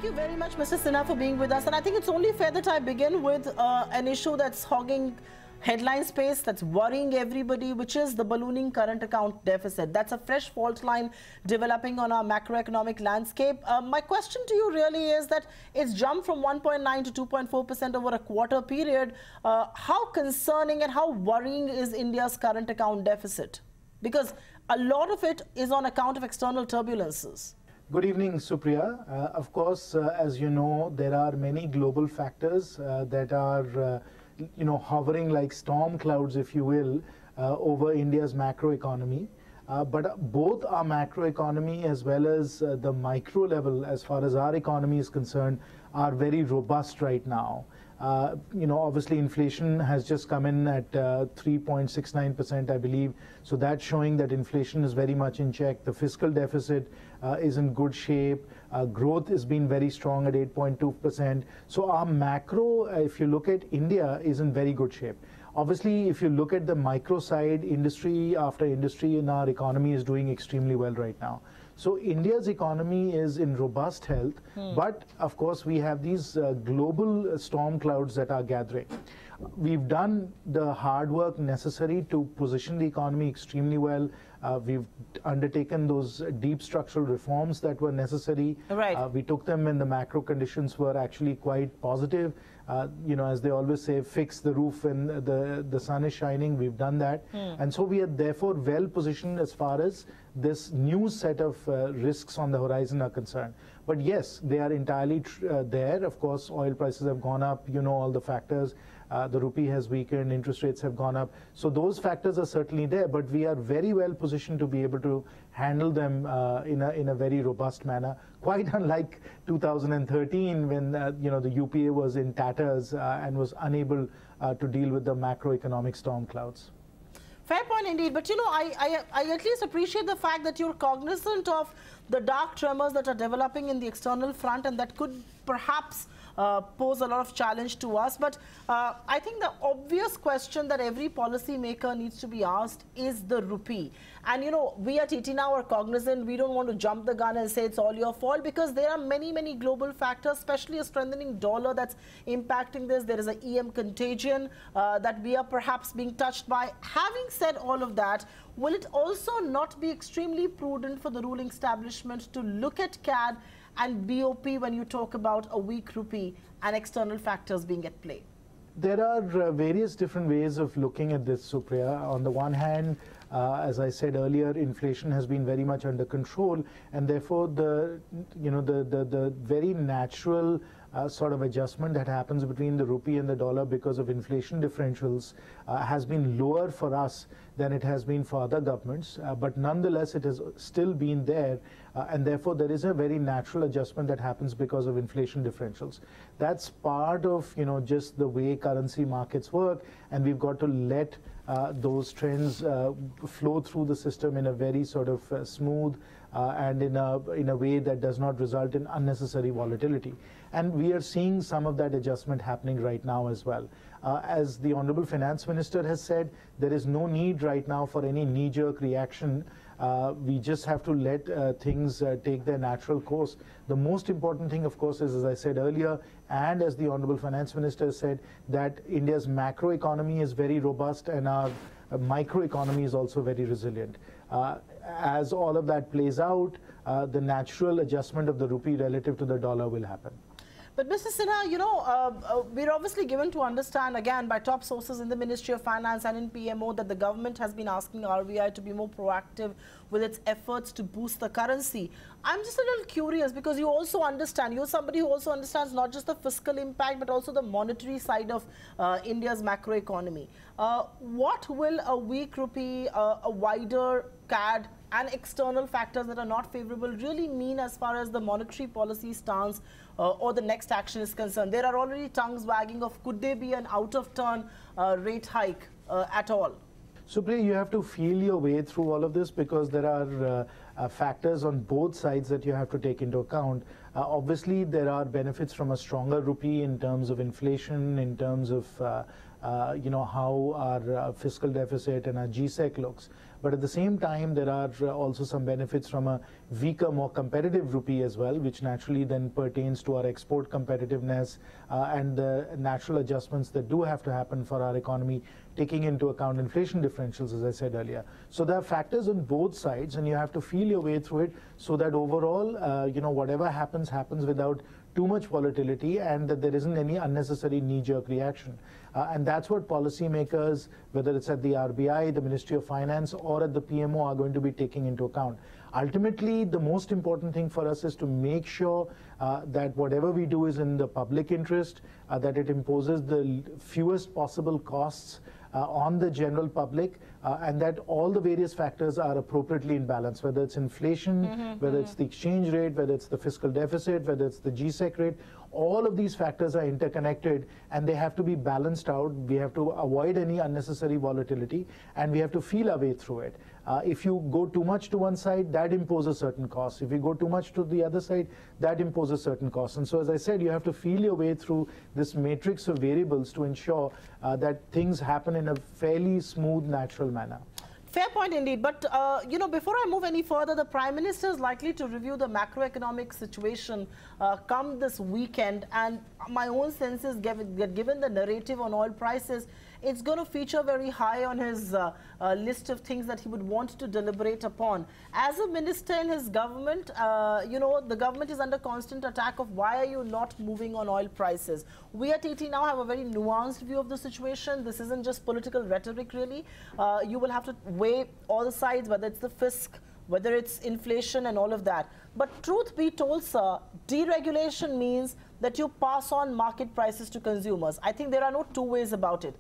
Thank you very much, Mr. Sinha, for being with us. And I think it's only fair that I begin with an issue that's hogging headline space, that's worrying everybody, which is the ballooning current account deficit. That's a fresh fault line developing on our macroeconomic landscape. My question to you really is that it's jumped from 1.9 to 2.4% over a quarter period. How concerning and how worrying is India's current account deficit? Because a lot of it is on account of external turbulences. Good evening, Supriya. Of course, as you know, there are many global factors that are hovering like storm clouds, if you will, over India's macroeconomy. But both our macroeconomy as well as the micro level, as far as our economy is concerned, are very robust right now. Obviously inflation has just come in at 3.69%, I believe. So that's showing that inflation is very much in check. The fiscal deficit is in good shape. Growth has been very strong at 8.2%. So our macro, if you look at India, is in very good shape. Obviously, if you look at the micro side, industry after industry in our economy is doing extremely well right now. So India's economy is in robust health, but of course we have these global storm clouds that are gathering. We've done the hard work necessary to position the economy extremely well. We've undertaken those deep structural reforms that were necessary. Right. We took them when the macro conditions were actually quite positive. As they always say, fix the roof when the sun is shining. We've done that. And so we are therefore well positioned as far as this new set of risks on the horizon are concerned. But yes, they are entirely there. Of course, oil prices have gone up, all the factors. The rupee has weakened, interest rates have gone up. So those factors are certainly there, but we are very well positioned to be able to handle them in a very robust manner, quite unlike 2013 when the UPA was in tatters and was unable to deal with the macroeconomic storm clouds. Fair point indeed, but I at least appreciate the fact that you're cognizant of the dark tremors that are developing in the external front and that could perhaps pose a lot of challenge to us. But I think the obvious question that every policy maker needs to be asked is the rupee. And we at TT now are cognizant. We don't want to jump the gun and say it's all your fault, because there are many global factors, especially a strengthening dollar that's impacting this. There is an EM contagion that we are perhaps being touched by. Having said all of that, will it also not be extremely prudent for the ruling establishment to look at CAD and BOP when you talk about a weak rupee and external factors being at play? There are various different ways of looking at this, Supriya. On the one hand, as I said earlier, inflation has been very much under control, and therefore the very natural sort of adjustment that happens between the rupee and the dollar because of inflation differentials has been lower for us than it has been for other governments, but nonetheless it has still been there, and therefore there is a very natural adjustment that happens because of inflation differentials. That's part of just the way currency markets work, and we've got to let those trends flow through the system in a very sort of smooth and in a way that does not result in unnecessary volatility. And we are seeing some of that adjustment happening right now as well. As the Honorable Finance Minister has said, there is no need right now for any knee-jerk reaction. We just have to let things take their natural course. The most important thing, of course, is, as I said earlier, and as the Honorable Finance Minister said, that India's macroeconomy is very robust and our microeconomy is also very resilient. As all of that plays out, the natural adjustment of the rupee relative to the dollar will happen. But Mr. Sinha, we're obviously given to understand, again, by top sources in the Ministry of Finance and in PMO, that the government has been asking RBI to be more proactive with its efforts to boost the currency. I'm just a little curious, because you also understand, you're somebody who also understands not just the fiscal impact, but also the monetary side of India's macroeconomy. What will a weak rupee, a wider CAD, and external factors that are not favorable really mean as far as the monetary policy stance or the next action is concerned? There are already tongues wagging of could there be an out-of-turn rate hike at all? Supriya, you have to feel your way through all of this, because there are factors on both sides that you have to take into account. Obviously, there are benefits from a stronger rupee in terms of inflation, in terms of how our fiscal deficit and our GSEC looks. But at the same time, there are also some benefits from a weaker, more competitive rupee as well, which naturally then pertains to our export competitiveness and the natural adjustments that do have to happen for our economy, taking into account inflation differentials, as I said earlier. So there are factors on both sides, and you have to feel your way through it so that overall, whatever happens, happens without too much volatility and that there isn't any unnecessary knee-jerk reaction. And that's what policymakers, whether it's at the RBI, the Ministry of Finance, or at the PMO, are going to be taking into account. Ultimately, the most important thing for us is to make sure that whatever we do is in the public interest, that it imposes the fewest possible costs on the general public, and that all the various factors are appropriately in balance, whether it's inflation, whether it's the exchange rate, whether it's the fiscal deficit, whether it's the GSEC rate. All of these factors are interconnected and they have to be balanced out. We have to avoid any unnecessary volatility and we have to feel our way through it. If you go too much to one side, that imposes certain costs. If you go too much to the other side, that imposes certain costs. And so, as I said, you have to feel your way through this matrix of variables to ensure that things happen in a fairly smooth, natural manner. Fair point indeed. But, before I move any further, the Prime Minister is likely to review the macroeconomic situation come this weekend. And my own sense is, given the narrative on oil prices, it's going to feature very high on his list of things that he would want to deliberate upon. As a minister in his government, the government is under constant attack of why are you not moving on oil prices. We at TT now have a very nuanced view of the situation. This isn't just political rhetoric, really. You will have to weigh all the sides, whether it's the fisc, whether it's inflation and all of that. But truth be told, sir, deregulation means that you pass on market prices to consumers. I think there are no two ways about it.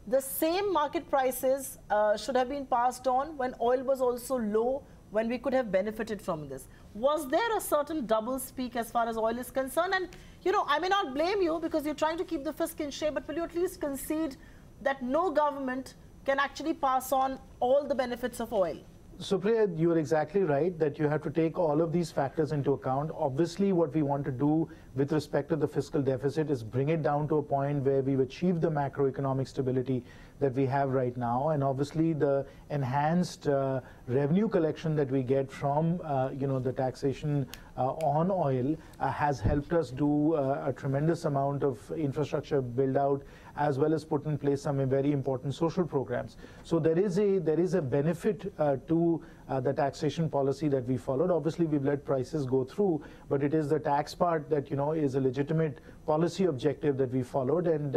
The same market prices should have been passed on when oil was also low, when we could have benefited from this. Was there a certain double speak as far as oil is concerned? And, I may not blame you because you're trying to keep the fisc in shape, but will you at least concede that no government can actually pass on all the benefits of oil? Supriya, you are exactly right that you have to take all of these factors into account. Obviously, what we want to do with respect to the fiscal deficit is bring it down to a point where we've achieved the macroeconomic stability that we have right now. And obviously, the enhanced revenue collection that we get from, the taxation on oil has helped us do a tremendous amount of infrastructure build out, as well as put in place some very important social programs. So there is a benefit to the taxation policy that we followed. Obviously, we've let prices go through, but it is the tax part that is a legitimate policy objective that we followed. And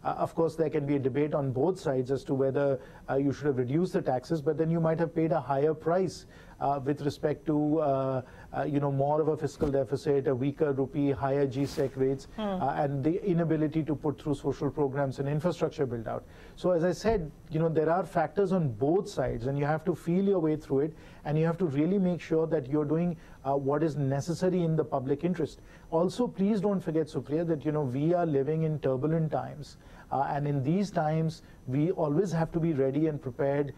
of course, there can be a debate on both sides as to whether you should have reduced the taxes, but then you might have paid a higher price with respect to more of a fiscal deficit, a weaker rupee, higher GSEC rates, and the inability to put through social programs and infrastructure build out. So as I said, there are factors on both sides, and you have to feel your way through it, and you have to really make sure that you're doing what is necessary in the public interest. Also, please don't forget, Supriya, that we are living in turbulent times. And in these times, we always have to be ready and prepared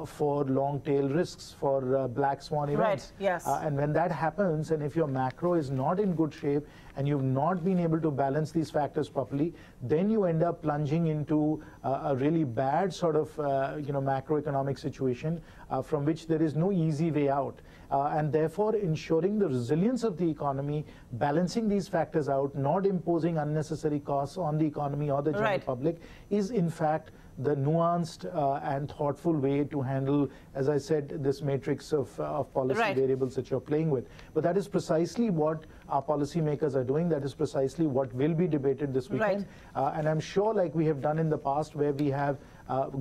for long tail risks, for black swan events. Right, yes. And when that happens, and if your macro is not in good shape and you've not been able to balance these factors properly, then you end up plunging into a really bad sort of macroeconomic situation from which there is no easy way out. And therefore, ensuring the resilience of the economy, balancing these factors out, not imposing unnecessary costs on the economy or the general public, is in fact the nuanced and thoughtful way to handle, as I said, this matrix of policy variables that you're playing with. But that is precisely what our policymakers are doing. That is precisely what will be debated this weekend. And I'm sure, like we have done in the past, where we have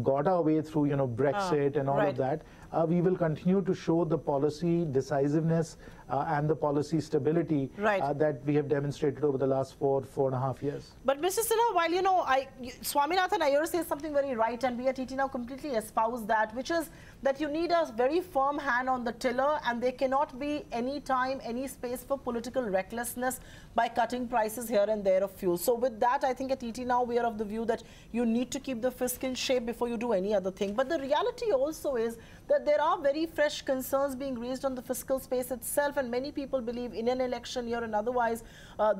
got our way through, Brexit and all of that, we will continue to show the policy decisiveness and the policy stability that we have demonstrated over the last 4.5 years. But Mr. Sinha, while, Swaminathan Iyer says something very right, and we at TT now completely espouse that, which is that you need a very firm hand on the tiller, and there cannot be any time, any space for political recklessness by cutting prices here and there of fuel. So with that, I think at ET Now we are of the view that you need to keep the fisc in shape before you do any other thing. But the reality also is that there are very fresh concerns being raised on the fiscal space itself, and many people believe in an election year and otherwise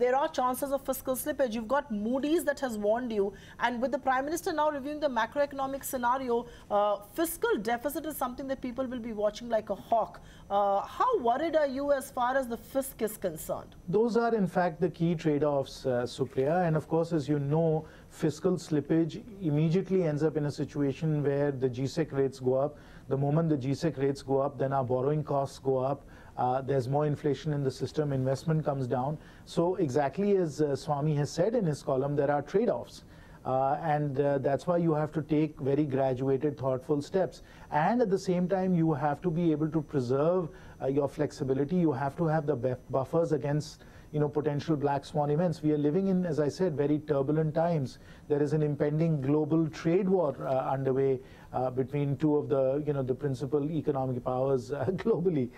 there are chances of fiscal slippage. You've got Moody's that has warned you, and with the Prime Minister now reviewing the macroeconomic scenario, fiscal deficit is something that people will be watching like a hawk. How worried are you as far as the fisc is concerned? Those are in fact the key trade-offs, Supriya, and of course, as you know, fiscal slippage immediately ends up in a situation where the GSEC rates go up. The moment the GSEC rates go up, then our borrowing costs go up. There's more inflation in the system, investment comes down. So exactly as Swami has said in his column, there are trade-offs. And that's why you have to take very graduated, thoughtful steps. And at the same time, you have to be able to preserve your flexibility. You have to have the buffers against potential black swan events. We are living in, as I said, very turbulent times. There is an impending global trade war underway between two of the, the principal economic powers globally.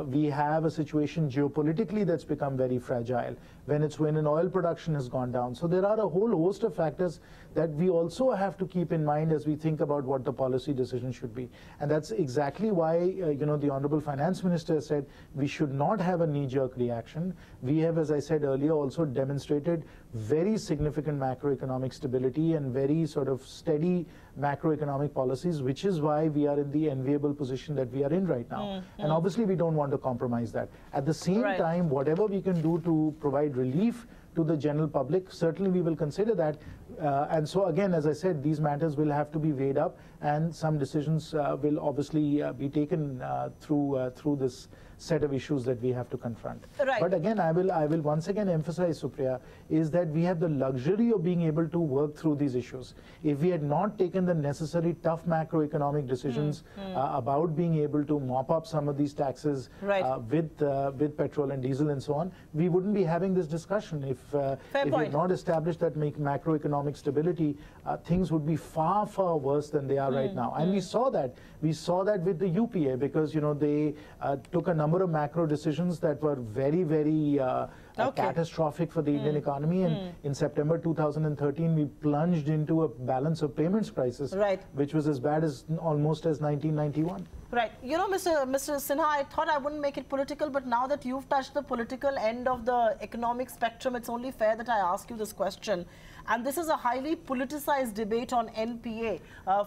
We have a situation geopolitically that's become very fragile. Venezuelan oil production has gone down. So there are a whole host of factors that we also have to keep in mind as we think about what the policy decision should be. And that's exactly why, the Honorable Finance Minister said we should not have a knee-jerk reaction. We have, as I said earlier, also demonstrated very significant macroeconomic stability and very sort of steady macroeconomic policies, which is why we are in the enviable position that we are in right now. And obviously, we don't want to compromise that. At the same time, whatever we can do to provide relief to the general public, certainly we will consider that. And so again, as I said, these matters will have to be weighed up, and some decisions will obviously be taken through this set of issues that we have to confront. But again, I will once again emphasize, Supriya, is that we have the luxury of being able to work through these issues. If we had not taken the necessary tough macroeconomic decisions about being able to mop up some of these taxes with petrol and diesel and so on, we wouldn't be having this discussion. If we had not established that macroeconomic stability, things would be far, far worse than they are right now. And we saw that. We saw that with the UPA, because they took a number of macro decisions that were very, very catastrophic for the Indian economy. And in September 2013, we plunged into a balance of payments crisis, which was as bad as almost as 1991. Right. Mr. Sinha, I thought I wouldn't make it political, but now that you've touched the political end of the economic spectrum, it's only fair that I ask you this question. And this is a highly politicized debate on NPA.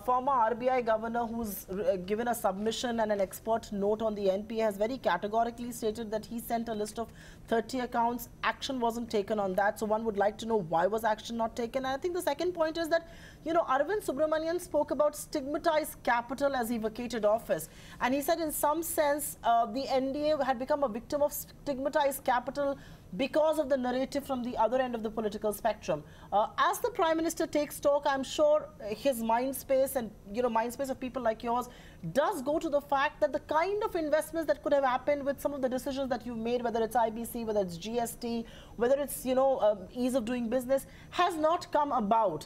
Former RBI governor, who's given a submission and an expert note on the NPA, has very categorically stated that he sent a list of 30 accounts. Action wasn't taken on that. So one would like to know, why was action not taken? And I think the second point is that, Arvind Subramanian spoke about stigmatized capital as he vacated office. And he said in some sense, the NDA had become a victim of stigmatized capital because of the narrative from the other end of the political spectrum. As the Prime Minister takes stock, I'm sure his mind space and mind space of people like yours does go to the fact that the kind of investments that could have happened with some of the decisions that you've made, whether it's IBC, whether it's GST, whether it's ease of doing business, has not come about.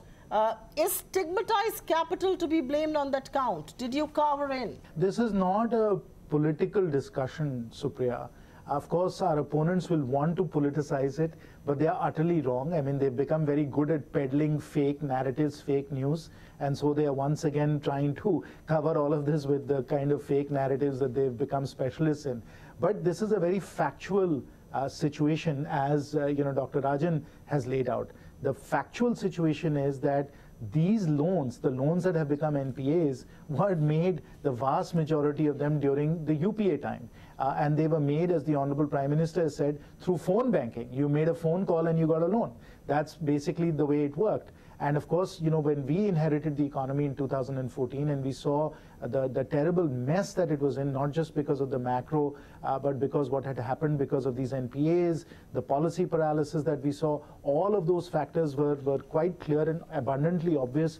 Is stigmatized capital to be blamed on that count? Did you cover in? This is not a political discussion, Supriya. Of course, our opponents will want to politicize it, but they are utterly wrong. I mean, they've become very good at peddling fake narratives, fake news, and so they are once again trying to cover all of this with the kind of fake narratives that they've become specialists in. But this is a very factual situation, as Dr. Rajan has laid out. The factual situation is that these loans, the loans that have become NPAs, were made, the vast majority of them, during the UPA time. And they were made, as the Honorable Prime Minister has said, through phone banking. You made a phone call and you got a loan. That's basically the way it worked. And of course, when we inherited the economy in 2014 and we saw the terrible mess that it was in, not just because of the macro, but because what had happened because of these NPAs, the policy paralysis that we saw, all of those factors were quite clear and abundantly obvious,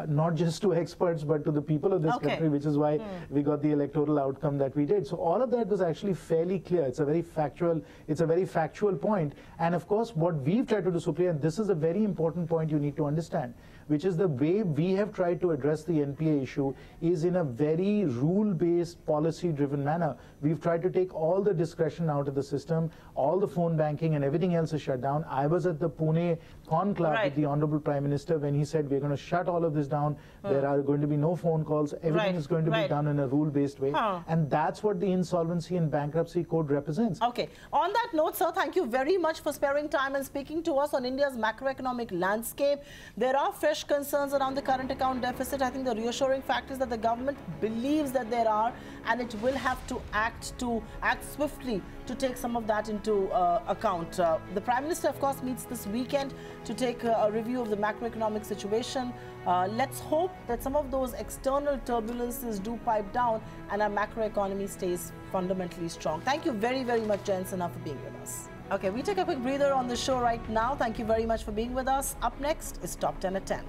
not just to experts, but to the people of this country, which is why we got the electoral outcome that we did. So all of that was actually fairly clear. It's a very factual point. And of course, what we've tried to do, Supriya, and this is a very important point you need to understand, which is the way we have tried to address the NPA issue, is in a very rule-based, policy-driven manner. We've tried to take all the discretion out of the system, all the phone banking and everything else is shut down. I was at the Pune conclave with the Honorable Prime Minister when he said we're going to shut all of this down. There are going to be no phone calls. Everything is going to be done in a rule-based way. And that's what the Insolvency and Bankruptcy Code represents. Okay. On that note, sir, thank you very much for sparing time and speaking to us on India's macroeconomic landscape. There are fresh concerns around the current account deficit. I think the reassuring fact is that the government believes that there are, and it will have to act swiftly to take some of that into account. The Prime Minister, of course, meets this weekend to take a review of the macroeconomic situation. Let's hope that some of those external turbulences do pipe down and our macroeconomy stays fundamentally strong. Thank you very, very much, Jayant Sinha, for being with us. Okay, we take a quick breather on the show right now. Thank you very much for being with us. Up next is Top 10 at 10.